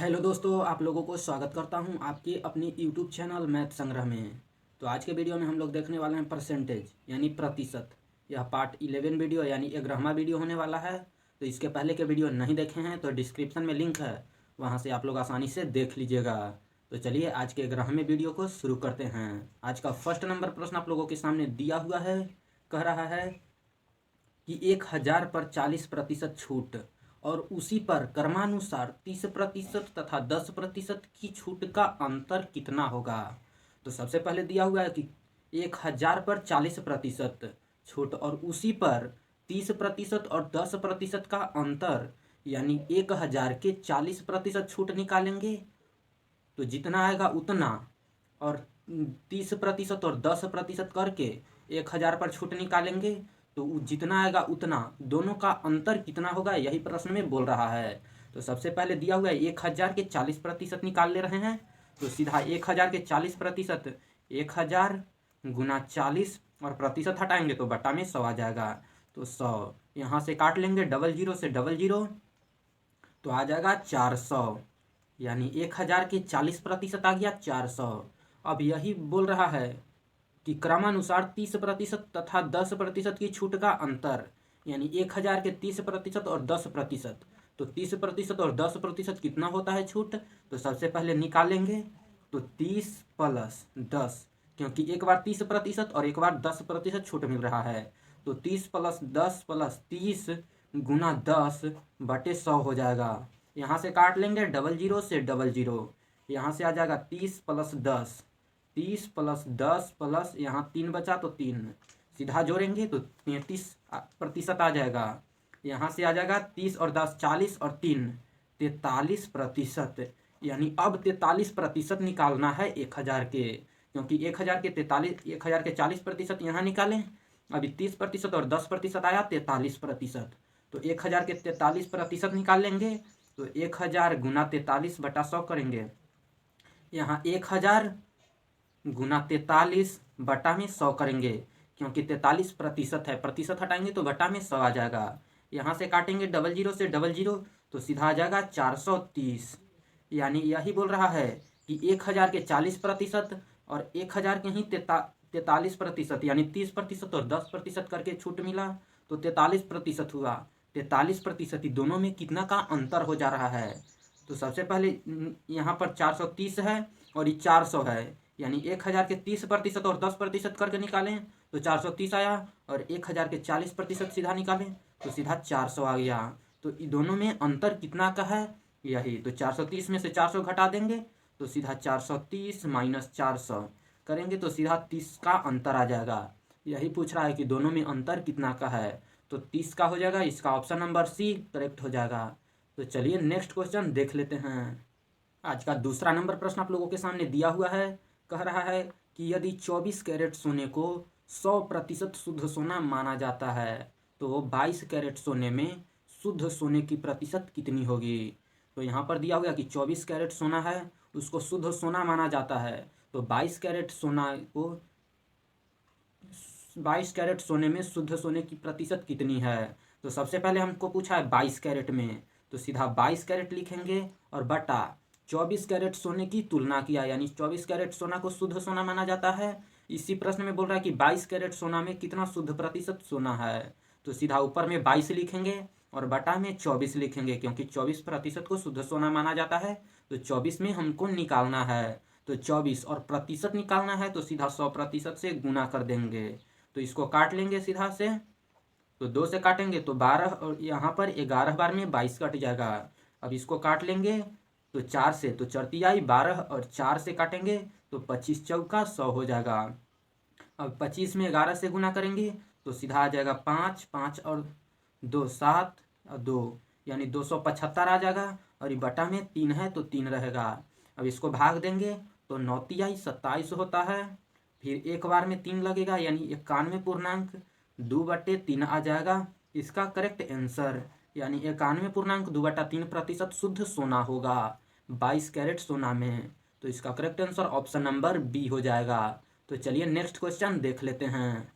Hello दोस्तों, आप लोगों को स्वागत करता हूं आपके अपने यूट्यूब चैनल मैथ संग्रह में। तो आज के वीडियो में हम लोग देखने वाले हैं परसेंटेज यानी प्रतिशत। यह पार्ट 11 वीडियो यानी 11वां वीडियो होने वाला है। तो इसके पहले के वीडियो नहीं देखे हैं तो डिस्क्रिप्शन में लिंक है, वहां से आप लोग आसानी से देख लीजिएगा। तो चलिए आज के 11वें वीडियो को शुरू करते हैं। आज का फर्स्ट नंबर प्रश्न आप लोगों के सामने दिया हुआ है। कह रहा है कि 1000 पर 40% छूट और उसी पर क्रमानुसार 30% तथा 10% की छूट का अंतर कितना होगा। तो सबसे पहले दिया हुआ है कि 1000 पर 40% छूट और उसी पर 30% और 10% का अंतर, यानी 1000 के 40% छूट निकालेंगे तो जितना आएगा उतना, और 30% और 10% करके 1000 पर छूट निकालेंगे तो जितना आएगा उतना, दोनों का अंतर कितना होगा यही प्रश्न में बोल रहा है। तो सबसे पहले दिया हुआ है 1000 के 40% निकाल ले रहे हैं। तो सीधा 1000 के 40%, 1000 गुना 40 और प्रतिशत हटाएंगे तो बटा में 100 आ जाएगा। तो 100 यहाँ से काट लेंगे, डबल जीरो से डबल जीरो तो आ जाएगा 400, यानी 1000 के 40% आ गया 400। अब यही बोल रहा है कि क्रमानुसार 30% तथा 10% की छूट का अंतर, यानी 1000 के 30% और 10%। तो 30% और 10% कितना होता है छूट, तो सबसे पहले निकालेंगे। तो 30 प्लस 10, क्योंकि एक बार 30% और एक बार 10% छूट मिल रहा है। तो 30 प्लस 10 प्लस 30 गुना 10 बटे 100 हो जाएगा। यहाँ से काट लेंगे, डबल जीरो से डबल जीरो, यहाँ से आ जाएगा 30 प्लस 10, 30 प्लस 10 प्लस यहाँ 3 बचा तो 3, सीधा जोड़ेंगे तो 33% आ जाएगा। यहाँ से आ जाएगा 30 और 10 40 और 3 43%, यानी अब 43% निकालना है 1000 के, क्योंकि 1000 के 40% यहाँ निकालें, अभी 30% और 10% आया 43%। तो 1000 के 43% निकाल लेंगे तो 1000 गुना 43 बटा 100 करेंगे। यहाँ 1000 गुना 43 बटा में 100 करेंगे, क्योंकि 43% है, प्रतिशत हटाएंगे तो बटा में 100 आ जाएगा। यहाँ से काटेंगे डबल जीरो से डबल जीरो तो सीधा आ जाएगा 430, यानी यही बोल रहा है कि 1000 के 40% और 1000 के ही 43%, यानी 30% और 10% करके छूट मिला तो 43% हुआ। 43% दोनों में कितना का अंतर हो जा रहा है। तो सबसे पहले यहाँ पर 430 है और ये 400 है, यानी 1000 के 30% और 10% करके निकालें तो 430 आया, और 1000 के 40% सीधा निकालें तो सीधा 400 आ गया। तो इन दोनों में अंतर कितना का है यही, तो 430 में से 400 घटा देंगे तो सीधा 430 माइनस 400 करेंगे तो सीधा 30 का अंतर आ जाएगा। यही पूछ रहा है कि दोनों में अंतर कितना का है, तो 30 का हो जाएगा। इसका ऑप्शन नंबर सी करेक्ट हो जाएगा। तो चलिए नेक्स्ट क्वेश्चन देख लेते हैं। आज का दूसरा नंबर प्रश्न आप लोगों के सामने दिया हुआ है। कह रहा है कि यदि 24 कैरेट सोने को 100% शुद्ध सोना माना जाता है तो 22 कैरेट सोने में शुद्ध सोने की प्रतिशत कितनी होगी। तो यहाँ पर दिया हुआ कि 24 कैरेट सोना है, उसको शुद्ध सोना माना जाता है, तो 22 कैरेट सोना को 22 कैरेट सोने में शुद्ध सोने की प्रतिशत कितनी है। तो सबसे पहले हमको पूछा है 22 कैरेट में, तो सीधा 22 कैरेट लिखेंगे और बटा 24 कैरेट सोने की तुलना किया, यानी 24 कैरेट सोना को शुद्ध सोना माना जाता है। इसी प्रश्न में बोल रहा है कि 22 कैरेट सोना में कितना शुद्ध प्रतिशत सोना है। तो सीधा ऊपर में 22 लिखेंगे और बटा में 24 लिखेंगे, क्योंकि 24% को शुद्ध सोना माना जाता है। तो 24 में हमको निकालना है, तो 24 और प्रतिशत निकालना है तो सीधा 100% से गुना कर देंगे। तो इसको काट लेंगे सीधा से, तो 2 से काटेंगे तो 12, और यहाँ पर 11 बार में 22 कट जाएगा। अब इसको काट लेंगे तो 4 से, तो चरती आई 12 और 4 से काटेंगे तो 25 चौका 100 हो जाएगा। अब 25 में 11 से गुना करेंगे तो सीधा आ जाएगा 5, 5 और 2 7 और 2, यानी 275 आ जाएगा। और ये बटा में 3 है तो 3 रहेगा। अब इसको भाग देंगे तो 9 तिहाई 27 होता है, फिर एक बार में 3 लगेगा, यानी 91 पूर्णांक 2/3 आ जाएगा। इसका करेक्ट आंसर, यानी 91.2/3% शुद्ध सोना होगा 22 कैरेट सोना में। तो इसका correct answer option number B हो जाएगा। तो चलिए नेक्स्ट क्वेश्चन देख लेते हैं।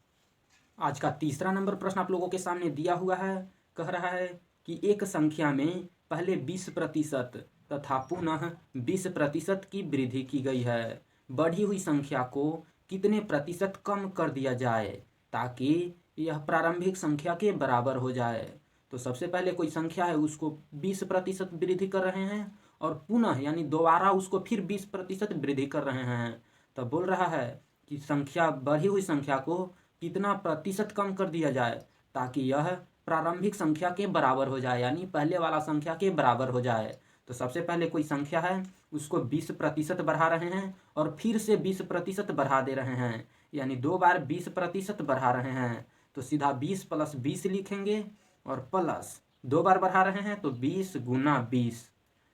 आज का तीसरा नंबर प्रश्न आप लोगों के सामने दिया हुआ है। कह रहा है कि एक संख्या में पहले 20% तथा पुनः 20% की वृद्धि की गई है। बढ़ी हुई संख्या को कितने प्रतिशत कम कर दिया जाए ताकि यह प्रारंभिक संख्या के बराबर हो जाए। तो सबसे पहले कोई संख्या है उसको 20% वृद्धि कर रहे हैं और पुनः यानी दोबारा उसको फिर 20% वृद्धि कर रहे हैं। तो बोल रहा है कि संख्या बढ़ी हुई संख्या को कितना प्रतिशत कम कर दिया जाए ताकि यह प्रारंभिक संख्या के बराबर हो जाए, यानी पहले वाला संख्या के बराबर हो जाए। तो सबसे पहले कोई संख्या है उसको 20% बढ़ा रहे हैं और फिर से 20% बढ़ा दे रहे हैं, यानी 2 बार 20% बढ़ा रहे हैं। तो सीधा 20 + 20 लिखेंगे और प्लस 2 बार बढ़ा रहे हैं तो 20 × 20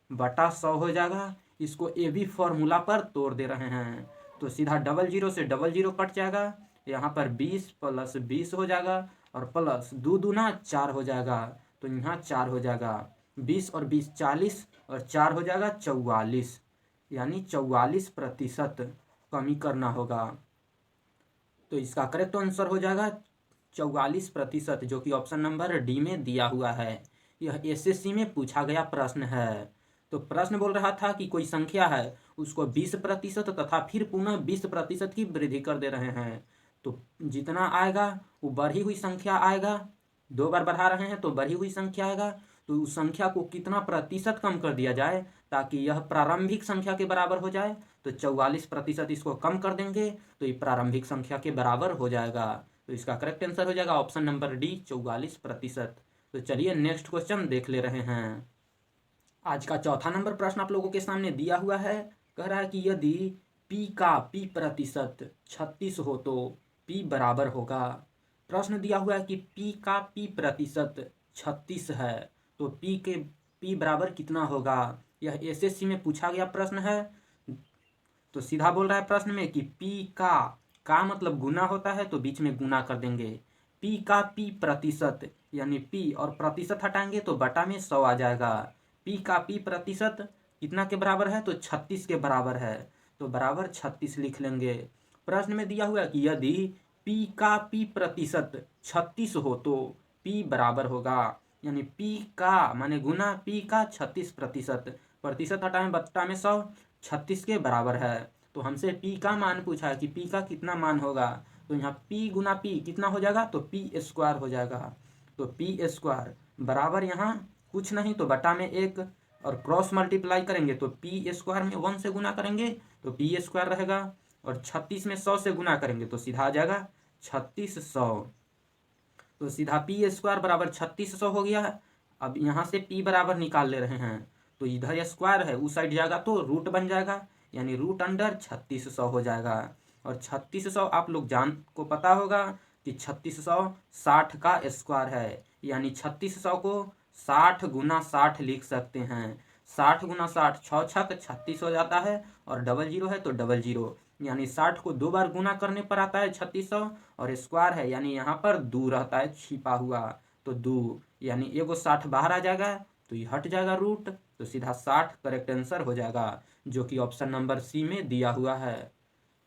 बटा 100 हो जाएगा। इसको ए बी फॉर्मूला पर तोड़ दे रहे हैं तो सीधा 00 से 00 कट जाएगा। यहाँ पर 20 + 20 हो जाएगा और प्लस 2 दूना 4 हो जाएगा, तो यहाँ 4 हो जाएगा। 20 और 20 40 और 4 हो जाएगा 44, यानी 44% कमी करना होगा। तो इसका करेक्ट आंसर हो जाएगा 44%, जो कि ऑप्शन नंबर डी में दिया हुआ है। यह एसएससी में पूछा गया प्रश्न है। तो प्रश्न बोल रहा था कि कोई संख्या है उसको 20% तथा फिर पुनः 20% की वृद्धि कर दे रहे हैं। तो जितना आएगा वो बढ़ी हुई संख्या आएगा, 2 बार बढ़ा रहे हैं तो बढ़ी हुई संख्या आएगा। तो उस संख्या को कितना प्रतिशत कम कर दिया जाए ताकि यह प्रारंभिक संख्या के बराबर हो जाए। तो 44% इसको कम कर देंगे तो ये प्रारंभिक संख्या के बराबर हो जाएगा। तो इसका करेक्ट आंसर हो जाएगा ऑप्शन नंबर डी 44%। तो चलिए नेक्स्ट क्वेश्चन देख ले रहे हैं। आज का चौथा नंबर प्रश्न आप लोगों के सामने दिया हुआ है। कह रहा है कि यदि p का p प्रतिशत 36 हो तो p बराबर होगा। प्रश्न दिया हुआ है कि p का p प्रतिशत 36 है तो p बराबर कितना होगा। यह एसएससी में पूछा गया प्रश्न है। तो सीधा बोल रहा है प्रश्न में कि p का मतलब गुना होता है तो बीच में गुना कर देंगे। p का p प्रतिशत यानी p और प्रतिशत हटाएंगे तो बटा में 100 आ जाएगा। p का p प्रतिशत कितना के बराबर है तो 36 के बराबर है, तो बराबर 36 लिख लेंगे। प्रश्न में दिया हुआ है कि यदि p का p प्रतिशत 36 हो तो p बराबर होगा, यानी p का माने गुना p का 36%, प्रतिशत हटाएं बट्टा में 100, 36 के बराबर है। तो हमसे p का मान पूछा है कि p का कितना मान होगा। तो यहाँ p × p कितना हो जाएगा तो p² हो जाएगा। तो p² बराबर यहाँ कुछ नहीं तो बटा में 1 और क्रॉस मल्टीप्लाई करेंगे तो p² में 1 से गुना करेंगे तो p² रहेगा और 36 में 100 से गुना करेंगे तो सीधा आ जाएगा 3600। तो सीधा p² बराबर 3600 हो गया। अब यहाँ से p बराबर निकाल ले रहे हैं तो इधर स्क्वायर है उस साइड जाएगा तो रूट बन जाएगा, यानी √3600 हो जाएगा। और 3600 आप लोग को पता होगा कि 3600 60 का स्क्वायर है, यानी 3600 को 60 × 60 लिख सकते हैं। 60 × 60 6 छक 36 हो जाता है और 00 है तो 00, यानी 60 को 2 बार गुना करने पर आता है 3600 और स्क्वायर है यानी यहाँ पर 2 रहता है छिपा हुआ तो 2, यानी एगो 60 बाहर आ जाएगा तो ये हट जाएगा रूट, तो सीधा 60 करेक्ट आंसर हो जाएगा, जो कि ऑप्शन नंबर सी में दिया हुआ है।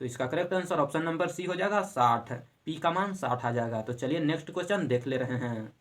तो इसका correct answer option number C हो जाएगा 60, पी का मान 60 आ जाएगा। तो चलिए नेक्स्ट क्वेश्चन देख ले रहे हैं।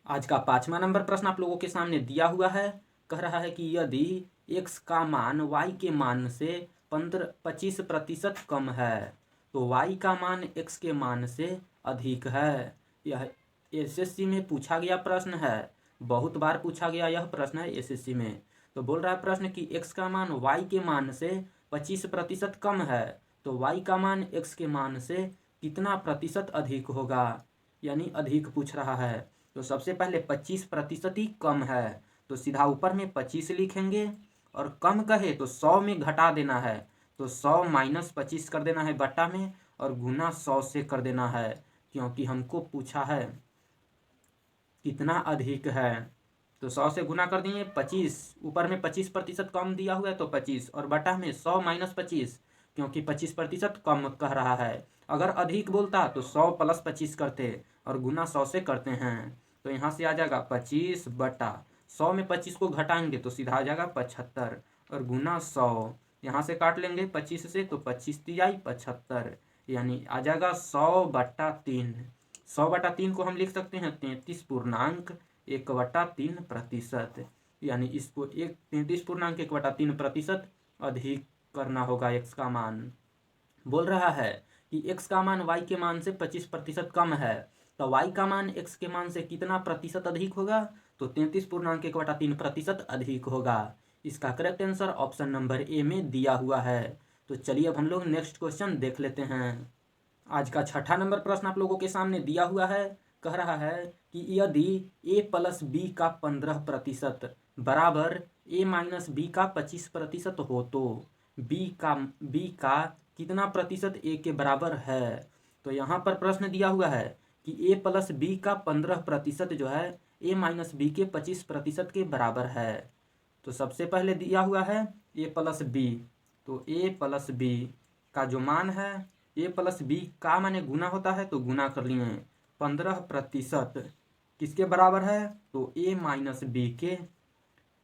आज का 5वां नंबर प्रश्न आप लोगों के सामने दिया हुआ है। कह रहा है कि यदि x का मान y के मान से 25% कम है तो y का मान x के मान से अधिक है। यह एसएससी में पूछा गया प्रश्न है, बहुत बार पूछा गया यह प्रश्न है एसएससी में। तो बोल रहा है प्रश्न कि x का मान y के मान से 25% कम है तो y का मान x के मान से कितना प्रतिशत अधिक होगा, यानी अधिक पूछ रहा है। तो सबसे पहले 25% ही कम है तो सीधा ऊपर में 25 लिखेंगे और कम कहे तो 100 में घटा देना है तो 100 - 25 कर देना है बट्टा में और गुना 100 से कर देना है, क्योंकि हमको पूछा है कितना अधिक है। तो 100 से गुना कर दिए 25, ऊपर में 25% कम दिया हुआ है तो 25 और बटा में 100 - 25, क्योंकि 25% कम कह रहा है। अगर अधिक बोलता तो 100 + 25 करते और गुना 100 से करते हैं। तो यहाँ से आ जाएगा 25 बटा 100 में 25 को घटाएंगे तो सीधा आ जाएगा 75 और गुना 100, यहाँ से काट लेंगे 25 से तो 25 × 3 = 75, यानी आ जाएगा 100/3। 100/3 को हम लिख सकते हैं 33.1/3%। यानी इसको 33.1/3% अधिक करना होगा x का मान। बोल रहा है कि x का मान y के मान से 25% कम है, तो y का मान x के मान से कितना प्रतिशत अधिक होगा? तो 33.1/3% अधिक होगा। इसका correct answer option number A में दिया हुआ है। तो चलिए अब हम लोग नेक्स्ट क्वेश्चन देख लेते हैं। आज का छठा नंबर प्रश्न आप लोगों के सामने दिया हुआ है। कह रहा है कि यदि a प्लस बी का 15% बराबर a माइनस बी का 25% हो तो b का कितना प्रतिशत a के बराबर है? तो यहाँ पर प्रश्न दिया हुआ है कि a प्लस बी का 15% जो है a माइनस बी के 25% के बराबर है। तो सबसे पहले दिया हुआ है a प्लस बी, तो a प्लस बी का जो मान है, a प्लस बी का माने गुना होता है तो गुना कर लिए। 15% किसके बराबर है? तो a माइनस बी के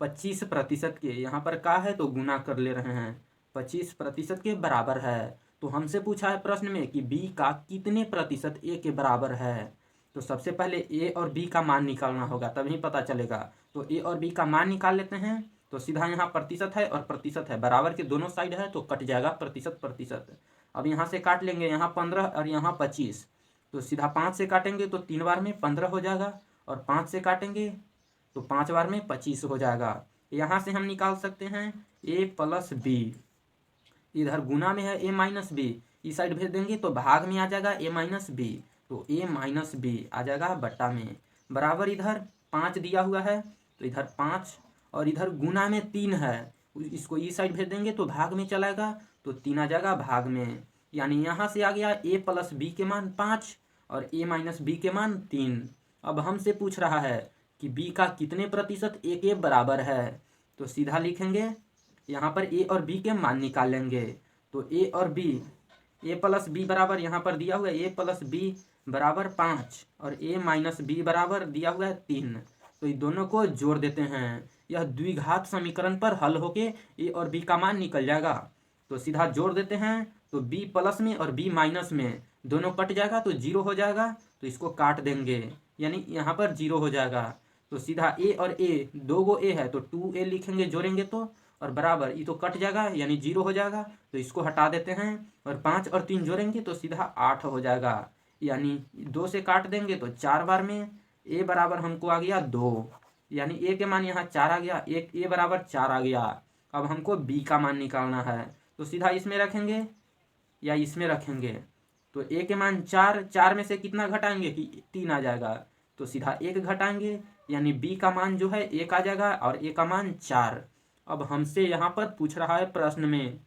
25% के, यहाँ पर का है तो गुना कर ले रहे हैं, 25% के बराबर है। तो हमसे पूछा है प्रश्न में कि b का कितने प्रतिशत a के बराबर है। तो सबसे पहले a और b का मान निकालना होगा, तभी पता चलेगा। तो a और b का मान निकाल लेते हैं। तो सीधा यहाँ प्रतिशत है और प्रतिशत है, बराबर के दोनों साइड है तो कट जाएगा प्रतिशत प्रतिशत। अब यहाँ से काट लेंगे, यहाँ 15 और यहाँ 25, तो सीधा 5 से काटेंगे तो 3 बार में 15 हो जाएगा, और 5 से काटेंगे तो 5 बार में 25 हो जाएगा। यहाँ से हम निकाल सकते हैं a प्लस बी, इधर गुना में है a माइनस बी, इस साइड भेज देंगे तो भाग में आ जाएगा a माइनस बी, तो a माइनस बी आ जाएगा बट्टा में, बराबर इधर 5 दिया हुआ है तो इधर 5, और इधर गुना में 3 है, इसको इस साइड भेज देंगे तो भाग में चलाएगा तो 3 आ जाएगा भाग में। यानी यहाँ से आ गया a प्लस बी के मान 5 और a माइनस बी के मान 3। अब हमसे पूछ रहा है कि b का कितने प्रतिशत a के बराबर है। तो सीधा लिखेंगे, यहाँ पर a और b के मान निकाल लेंगे। तो a और b, a प्लस बी बराबर यहाँ पर दिया हुआ है a प्लस बी बराबर 5 और a माइनस बी बराबर दिया हुआ है 3। तो ये दोनों को जोड़ देते हैं, यह द्विघात समीकरण पर हल होके a और b का मान निकल जाएगा। तो सीधा जोड़ देते हैं, तो b प्लस में और b माइनस में दोनों कट जाएगा तो 0 हो जाएगा, तो इसको काट देंगे, यानी यहाँ पर 0 हो जाएगा। तो सीधा a और a, 2 गो a है तो 2a लिखेंगे जोड़ेंगे तो, और बराबर ये तो कट जाएगा यानी 0 हो जाएगा, तो इसको हटा देते हैं, और 5 और 3 जोड़ेंगे तो सीधा 8 हो जाएगा, यानी 2 से काट देंगे तो 4 बार में a बराबर हमको आ गया 2, यानी a के मान यहाँ 4 आ गया, एक a बराबर 4 आ गया। अब हमको b का मान निकालना है, तो सीधा इसमें रखेंगे या इसमें रखेंगे। तो a के मान 4, 4 में से कितना घटाएंगे कि 3 आ जाएगा, तो सीधा 1 घटाएंगे, यानी b का मान जो है 1 आ जाएगा और a का मान 4। अब हमसे यहाँ पर पूछ रहा है प्रश्न में,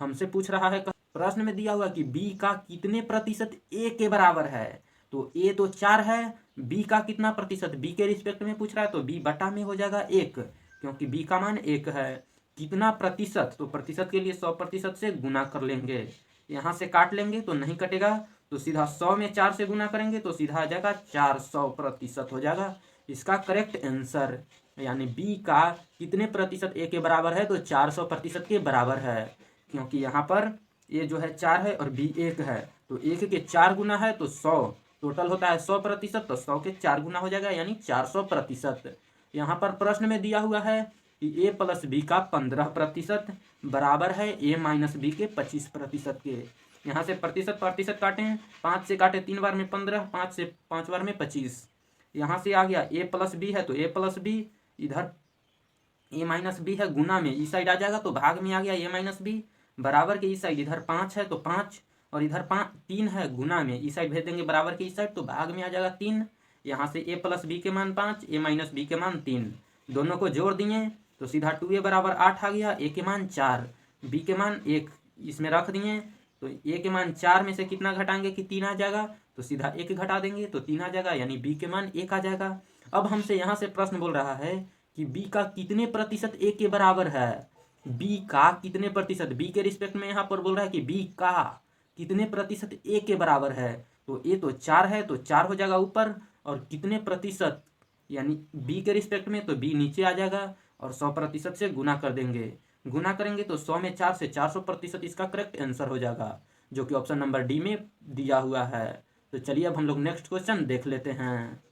हमसे पूछ रहा है प्रश्न में दिया हुआ कि b का कितने प्रतिशत a के बराबर है। तो a तो 4 है, b का कितना प्रतिशत, b के रिस्पेक्ट में पूछ रहा है तो b बटा में हो जाएगा 1, क्योंकि b का मान 1 है। कितना प्रतिशत, तो प्रतिशत के लिए 100% से गुना कर लेंगे, यहाँ से काट लेंगे तो नहीं कटेगा, तो सीधा 100 में 4 से गुना करेंगे तो सीधा आ जाएगा 400% हो जाएगा इसका करेक्ट आंसर। यानी b का कितने प्रतिशत a के बराबर है, तो 400% के बराबर है, क्योंकि यहाँ पर a जो है 4 है और b 1 है, तो 1 के 4 गुना है तो 100, टोटल होता है 100%, तो 100 के 4 गुना हो जाएगा यानी 400%। यहाँ पर प्रश्न में दिया हुआ है कि a प्लस बी का 15% बराबर है a माइनस बी के 25% के। यहाँ से प्रतिशत प्रतिशत काटें, 5 से काटे 3 बार में 15, 5 से 5 बार में 25। यहाँ से आ गया a प्लस बी है तो a प्लस बी, इधर a माइनस बी है गुना में, इस साइड आ जाएगा तो भाग में आ गया a माइनस बी, बराबर के इस साइड इधर 5 है तो 5, और इधर 3 है गुना में, इस साइड भेज देंगे बराबर के इस साइड तो भाग में आ जाएगा 3। यहाँ से a प्लस बी के मान 5, a माइनस बी के मान 3, दोनों को जोड़ दिए तो सीधा 2a बराबर 8 आ गया, a के मान 4, b के मान 1 इसमें रख दिए, तो a के मान 4 में से कितना घटाएंगे कि 3 आ जाएगा, तो सीधा 1 घटा देंगे तो 3 आ जाएगा, यानी b के मान 1 आ जाएगा। अब हमसे यहाँ से प्रश्न बोल रहा है कि b का कितने प्रतिशत a के बराबर है। b का कितने प्रतिशत, b के रिस्पेक्ट में यहाँ पर बोल रहा है कि b का कितने प्रतिशत a के बराबर है। तो a तो 4 है तो 4 हो जाएगा ऊपर, और कितने प्रतिशत यानी b के रिस्पेक्ट में तो b नीचे आ जाएगा, और 100% से गुना कर देंगे, गुना करेंगे तो 100 में 4 से 400% इसका करेक्ट आंसर हो जाएगा, जो कि ऑप्शन नंबर डी में दिया हुआ है। तो चलिए अब हम लोग नेक्स्ट क्वेश्चन देख लेते हैं।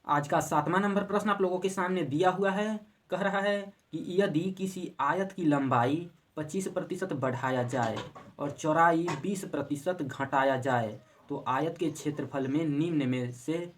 आज का 7वां नंबर प्रश्न आप लोगों के सामने दिया हुआ है। कह रहा है कि यदि किसी आयत की लंबाई 25% बढ़ाया जाए और चौड़ाई 20% घटाया जाए तो आयत के क्षेत्रफल में निम्न में से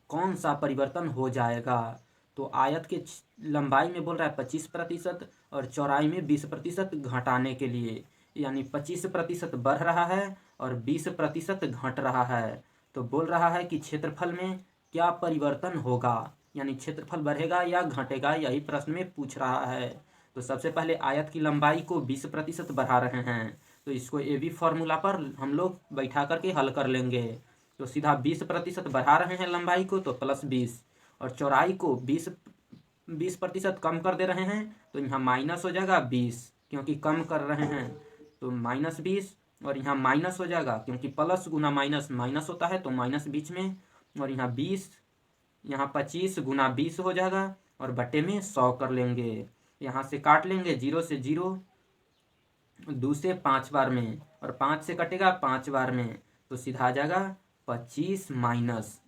कौन सा परिवर्तन हो जाएगा। तो आयत के लंबाई में बोल रहा है 25% और चौड़ाई में 20% घटाने के लिए, यानी 25% बढ़ रहा है और 20% घट रहा है। तो बोल रहा है कि क्षेत्रफल में क्या परिवर्तन होगा, यानी क्षेत्रफल बढ़ेगा या घटेगा, यही प्रश्न में पूछ रहा है। तो सबसे पहले आयत की लंबाई को 20% बढ़ा रहे हैं, तो इसको ए बी फॉर्मूला पर हम लोग बैठा करके हल कर लेंगे। तो सीधा 20% बढ़ा रहे हैं लंबाई को तो +20, और चौड़ाई को 20% कम कर दे रहे हैं तो यहाँ माइनस हो जाएगा 20, क्योंकि कम कर रहे हैं तो -20, और यहाँ माइनस हो जाएगा क्योंकि प्लस गुना माइनस माइनस होता है तो माइनस बीच में, और यहाँ 20, यहाँ 25 गुना 20 हो जाएगा और बटे में 100 कर लेंगे। यहाँ से काट लेंगे 0 से 0, 2 से 5 बार में, और 5 से कटेगा 5 बार में, तो सीधा आ जाएगा 25 माइनस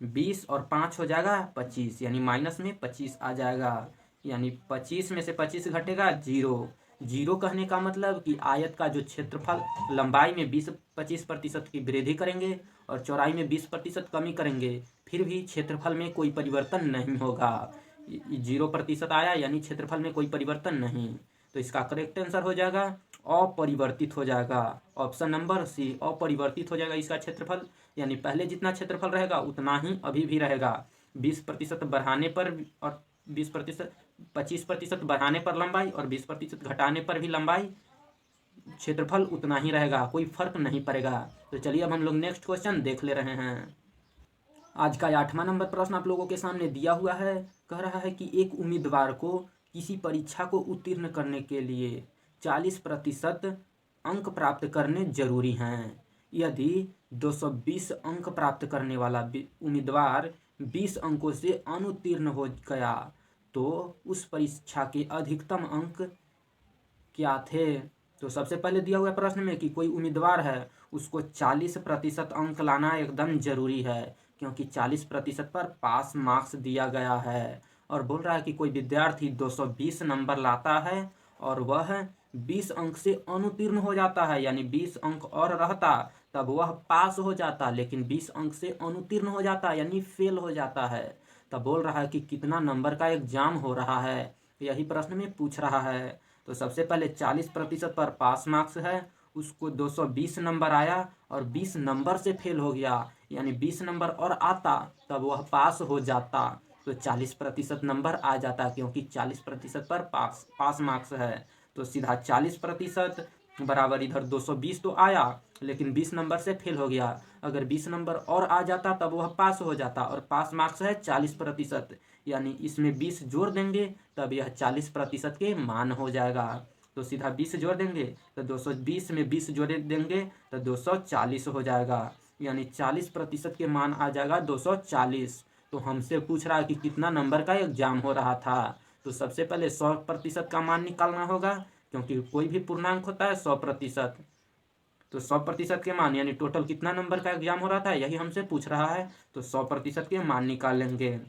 20 और 5 हो जाएगा 25, यानी माइनस में 25 आ जाएगा। यानी 25 में से 25 घटेगा 0। 0 कहने का मतलब कि आयत का जो क्षेत्रफल लंबाई में 25% की वृद्धि करेंगे और चौड़ाई में 20% कमी करेंगे, फिर भी क्षेत्रफल में कोई परिवर्तन नहीं होगा। 0% आया यानी क्षेत्रफल में कोई परिवर्तन नहीं, तो इसका करेक्ट आंसर हो जाएगा अपरिवर्तित हो जाएगा। ऑप्शन नंबर सी, अपरिवर्तित हो जाएगा इसका क्षेत्रफल, यानी पहले जितना क्षेत्रफल रहेगा उतना ही अभी भी रहेगा। 20% बढ़ाने पर और 25% बढ़ाने पर लंबाई और 20% घटाने पर भी लंबाई क्षेत्रफल उतना ही रहेगा, कोई फर्क नहीं पड़ेगा। तो चलिए अब हम लोग नेक्स्ट क्वेश्चन देख ले रहे हैं। आज का 8वां नंबर प्रश्न आप लोगों के सामने दिया हुआ है। कह रहा है कि एक उम्मीदवार को किसी परीक्षा को उत्तीर्ण करने के लिए 40% अंक प्राप्त करने जरूरी हैं। यदि 220 अंक प्राप्त करने वाला उम्मीदवार 20 अंकों से अनुत्तीर्ण हो गया तो उस परीक्षा के अधिकतम अंक क्या थे। तो सबसे पहले दिया हुआ प्रश्न में कि कोई उम्मीदवार है उसको 40% अंक लाना एकदम जरूरी है, क्योंकि 40% पर पास मार्क्स दिया गया है। और बोल रहा है कि कोई विद्यार्थी 220 नंबर लाता है और वह 20 अंक से अनुत्तीर्ण हो जाता है, यानी 20 अंक और रहता तब वह पास हो जाता, लेकिन 20 अंक से अनुत्तीर्ण हो जाता यानी फेल हो जाता है। तब बोल रहा है कि कितना नंबर का एग्जाम हो रहा है, यही प्रश्न में पूछ रहा है। तो सबसे पहले 40% पर पास मार्क्स है, उसको 220 नंबर आया और 20 नंबर से फेल हो गया, यानी 20 नंबर और आता तब वह पास हो जाता, तो 40% नंबर आ जाता, क्योंकि 40% पर पास मार्क्स है। तो सीधा 40% बराबर इधर 220 तो आया लेकिन 20 नंबर से फेल हो गया, अगर 20 नंबर और आ जाता तब वह पास हो जाता, और पास मार्क्स है 40%, यानी इसमें 20 जोड़ देंगे तब यह 40% के मान हो जाएगा। तो सीधा 20 जोड़ देंगे तो 220 में 20 जोड़ देंगे तो 240 हो जाएगा, यानी 40% के मान आ जाएगा 240। तो हमसे पूछ रहा है कि कितना नंबर का एग्जाम हो रहा था। तो सबसे पहले 100% का मान निकालना होगा, क्योंकि कोई भी पूर्णांक होता है 100%। तो 100% के मान यानी टोटल कितना नंबर का एग्जाम हो रहा था यही हमसे पूछ रहा है, तो 100% के मान निकाल लेंगे।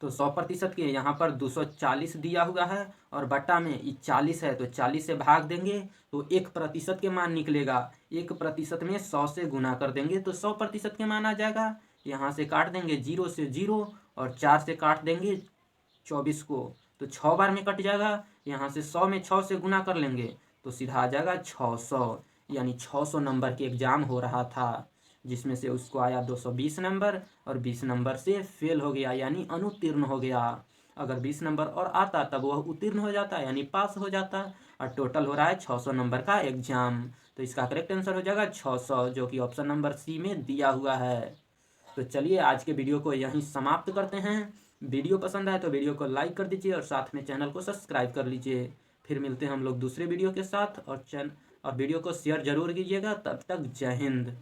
तो 100% के यहाँ पर 240 दिया हुआ है और बट्टा में 40 है, तो 40 से भाग देंगे तो 1% के मान निकलेगा। 1% में 100 से गुना कर देंगे तो 100% के मान आ जाएगा। यहाँ से काट देंगे 0 से 0 और 4 से काट देंगे 24 को, तो 6 बार में कट जाएगा। यहाँ से 100 में 6 से गुना कर लेंगे तो सीधा आ जाएगा 600, यानी 600 नंबर के एग्जाम हो रहा था, जिसमें से उसको आया 220 नंबर और 20 नंबर से फेल हो गया यानी अनुत्तीर्ण हो गया। अगर 20 नंबर और आता तब वह उत्तीर्ण हो जाता यानी पास हो जाता, और टोटल हो रहा है 600 नंबर का एग्जाम। तो इसका करेक्ट आंसर हो जाएगा 600, जो कि ऑप्शन नंबर सी में दिया हुआ है। तो चलिए आज के वीडियो को यहीं समाप्त करते हैं। वीडियो पसंद आए तो वीडियो को लाइक कर दीजिए और साथ में चैनल को सब्सक्राइब कर लीजिए। फिर मिलते हैं हम लोग दूसरे वीडियो के साथ, और वीडियो को शेयर जरूर कीजिएगा। तब तक जय हिंद।